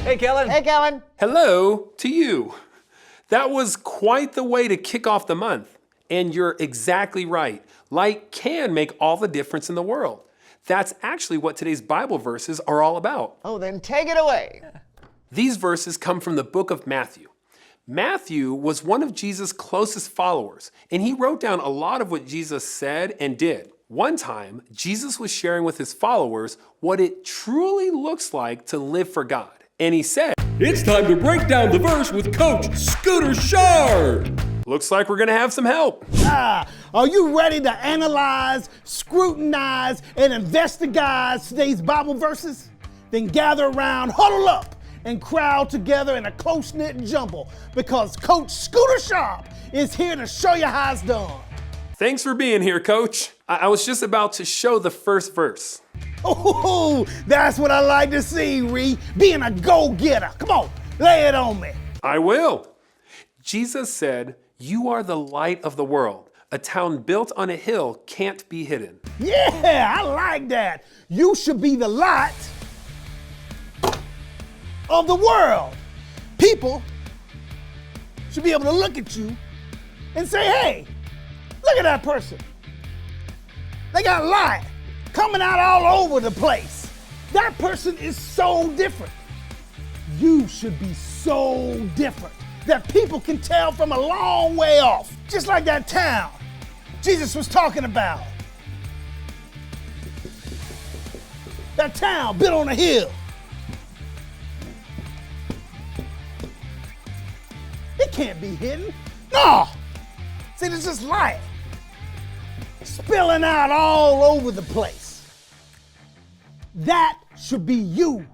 Hey, Kellen. Hey, Kellen. Hello to you. That was quite the way to kick off the month. And you're exactly right. Light can make all the difference in the world. That's actually what today's Bible verses are all about. Oh, then take it away. These verses come from the book of Matthew. Matthew was one of Jesus' closest followers, and he wrote down a lot of what Jesus said and did. One time, Jesus was sharing with his followers what it truly looks like to live for God. And he said, It's time to break down the verse with Coach Scooter Shard. looks like we're gonna have some help. Are you ready to analyze, scrutinize, and investigate today's Bible verses? Then gather around, huddle up, and crowd together in a close-knit jumble because Coach Scooter Sharp is here to show you how it's done. Thanks for being here, Coach. I was just about to show the first verse. Oh, that's what I like to see, Ree. Being a go-getter. Come on, lay it on me. I will. Jesus said, "You are the light of the world. A town built on a hill can't be hidden." Yeah, I like that. You should be the light of the world. People should be able to look at you and say, hey, look at that person. They got light coming out all over the place. That person is so different. You should be so different that people can tell from a long way off, just like that town Jesus was talking about. That town built on a hill. It can't be hidden. No. See, there's just light spilling out all over the place. That should be you.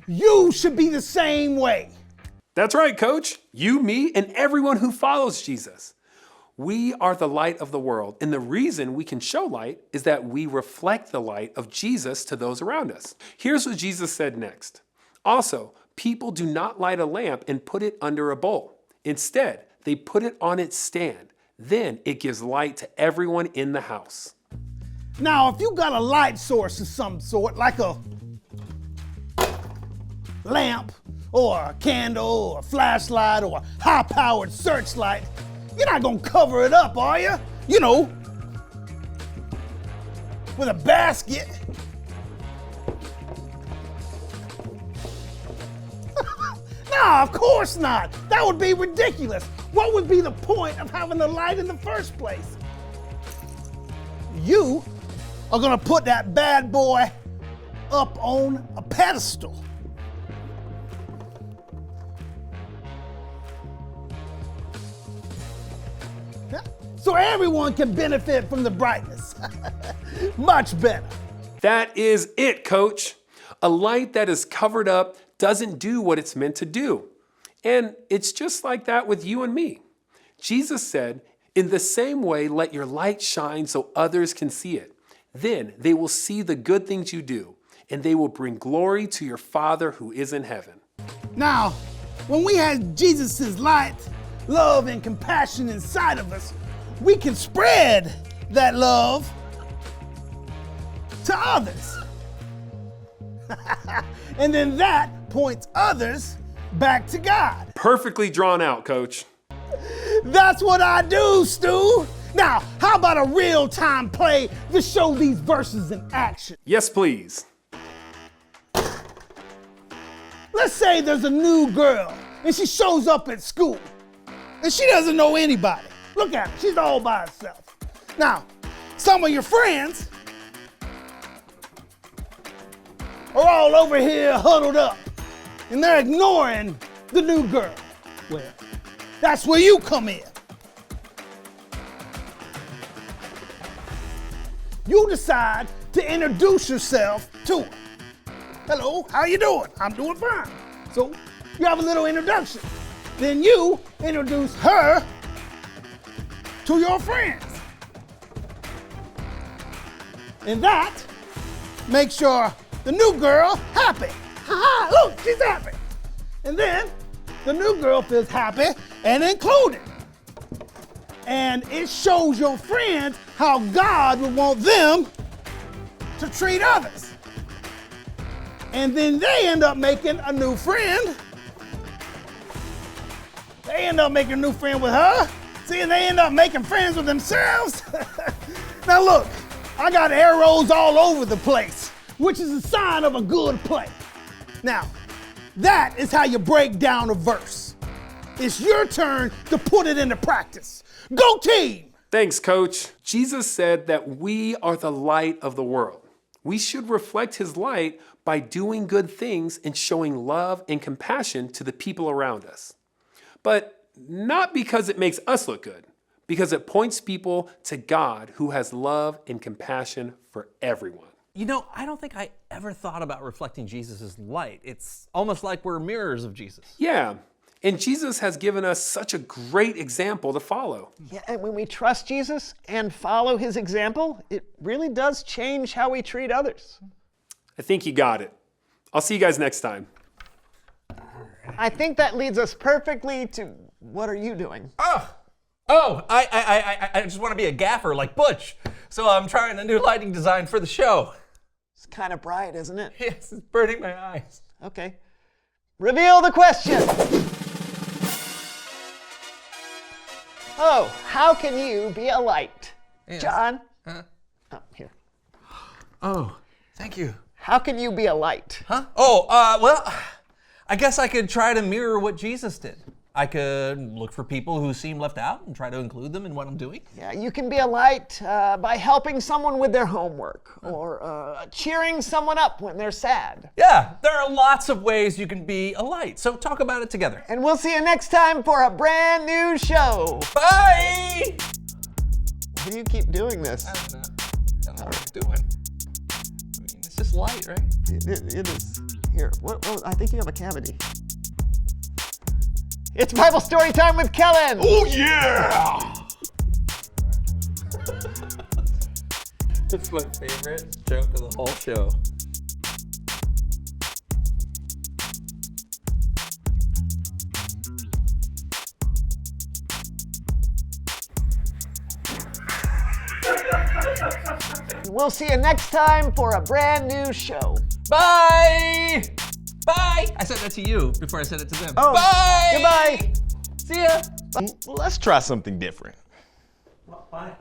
You should be the same way. That's right, Coach. You, me, and everyone who follows Jesus. We are the light of the world, and the reason we can show light is that we reflect the light of Jesus to those around us. Here's what Jesus said next. Also, people do not light a lamp and put it under a bowl. Instead, they put it on its stand. Then it gives light to everyone in the house. Now, if you got a light source of some sort, like a lamp, or a candle, or a flashlight, or a high-powered searchlight, you're not gonna cover it up, are you? You know, with a basket. No, of course not. That would be ridiculous. What would be the point of having the light in the first place? You are gonna put that bad boy up on a pedestal. So everyone can benefit from the brightness. Much better. That is it, Coach. A light that is covered up doesn't do what it's meant to do. And it's just like that with you and me. Jesus said, "In the same way, let your light shine so others can see it. Then they will see the good things you do, and they will bring glory to your Father who is in heaven." Now, when we have Jesus' light, love, and compassion inside of us, we can spread that love to others. And then that points others back to God. Perfectly drawn out, Coach. That's what I do, Stu. Now, how about a real-time play to show these verses in action? Yes, please. Let's say there's a new girl and she shows up at school and she doesn't know anybody. Look at her, she's all by herself. Now, some of your friends are all over here huddled up and they're ignoring the new girl. Well, that's where you come in. You decide to introduce yourself to her. Hello, how you doing? I'm doing fine. So you have a little introduction. Then you introduce her to your friends. And that makes the new girl happy. Ha ha, look, she's happy. And then the new girl feels happy and included. And it shows your friends how God would want them to treat others. And then they end up making a new friend. They end up making a new friend with her. See, and they end up making friends with themselves. Now look, I got arrows all over the place, which is a sign of a good play. Now, that is how you break down a verse. It's your turn to put it into practice. Go team! Thanks, Coach. Jesus said that we are the light of the world. We should reflect his light by doing good things and showing love and compassion to the people around us. But not because it makes us look good, because it points people to God who has love and compassion for everyone. You know, I don't think I ever thought about reflecting Jesus' light. It's almost like we're mirrors of Jesus. Yeah, and Jesus has given us such a great example to follow. Yeah, and when we trust Jesus and follow his example, it really does change how we treat others. I think you got it. I'll see you guys next time. I think that leads us perfectly to what are you doing? I just want to be a gaffer like Butch. So I'm trying a new lighting design for the show. It's kind of bright, isn't it? Yes, it's burning my eyes. Okay. Reveal the question. Oh, how can you be a light? Yes. John? Oh, here. Oh, thank you. How can you be a light? Huh? Well, I guess I could try to mirror what Jesus did. I could look for people who seem left out and try to include them in what I'm doing. Yeah, you can be a light by helping someone with their homework or cheering someone up when they're sad. Yeah, there are lots of ways you can be a light, so talk about it together. And we'll see you next time for a brand new show. Bye! Why do you keep doing this? I don't know. I don't know what I'm doing. I mean, it's just light, right? It is. Here, what, I think you have a cavity. It's Bible story time with Kellen. Oh, yeah! It's my favorite joke of the whole show. We'll see you next time for a brand new show. Bye! Bye! I said that to you before I said it to them. Oh, Bye! goodbye. See ya! Let's try something different. Bye.